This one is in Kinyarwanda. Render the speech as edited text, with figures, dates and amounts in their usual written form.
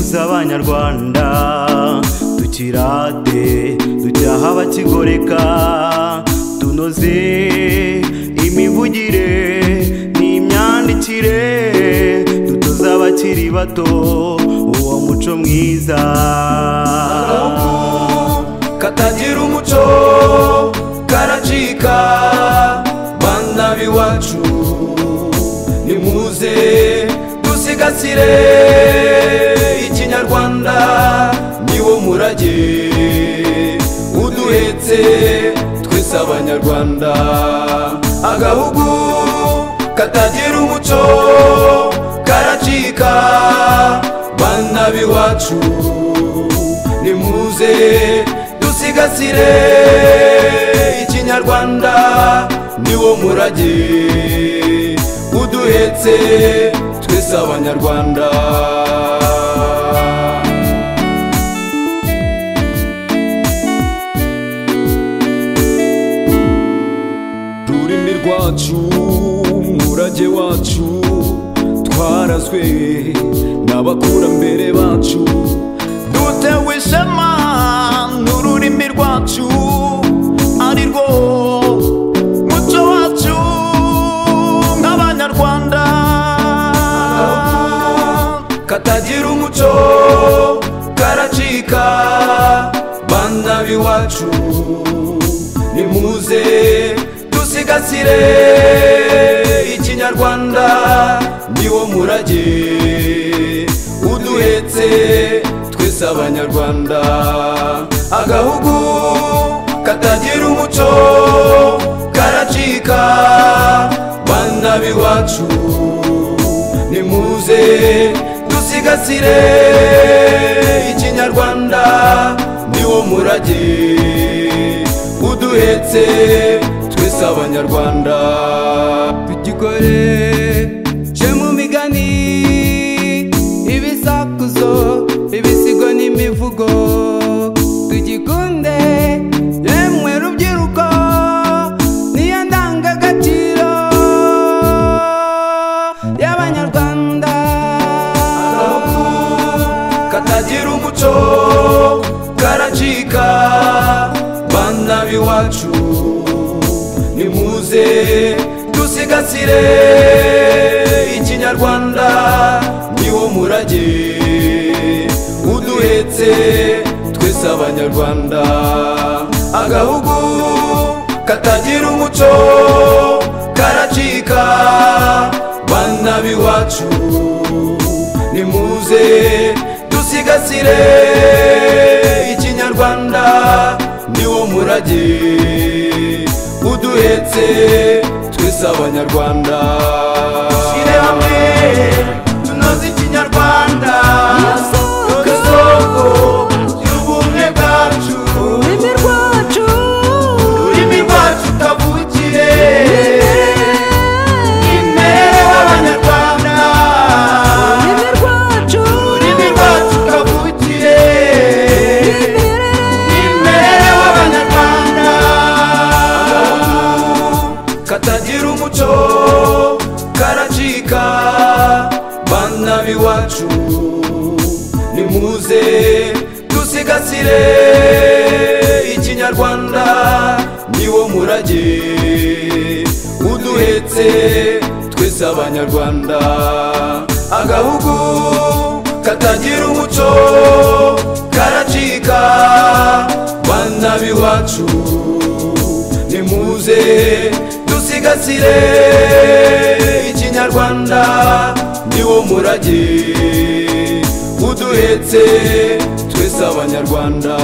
nimuze abanyarwanda tukirate ducyaha abakigoreka tunoze imivugire n'imyandikire dutoza abakiri bato uwo muco mwiza katagira umuco karacika bana biwacu nimuze dusigasire ikinyarwanda niwo murage uduhetse twese abanyarwanda agahugu katagira umuco karacika bana biwacu nimuze dusigasire ikinyarwanda niwo murage uduhetse twese abanyarwanda rurimi rwacu murage wacu twarazwe n'abakurambere bacu dutewe ishema n'ururimi rwacu ari rwo muco wacu nk'abanyarwanda katagira umuco karacika bana biwacu nimuze dusigasire ikinyarwanda niwo murage uduhetse twese abanyarwanda agahugu katagira umuco karacika bana biwacu nimuze dusigasire ikinyarwanda niwo murage uduhetse twese abanyarwanda tugikore mu migani ibisakuzo ibisigo n'imivugo tugikunde yemwe rubyiruko niyo ndangagaciro y'abanyarwanda katagira umuco karacika bana biwacu nimuze dusigasire ikinyarwanda niwo murage uduhetse twese abanyarwanda agahugu katagira umuco karacika bana biwacu nimuze dusigasire ikinyarwanda niwo murage uduhetse twese abanyarwanda shire hamwe tunoze ikinyarwanda isoko y'ubumwe bwacu ururimi rwacu kavukire imbere w'abanyarwanda ururimi rwacu kavukire imbere w'abanyarwanda katagira umuco karacika bana biwacu nimuze dusigasire ikinyarwanda niwo murage uduhetse twese abanyarwanda agahugu katagira umuco karacika bana biwacu nimuze dusigasire ikinyarwanda niwo murage uduhetse twese abanyarwanda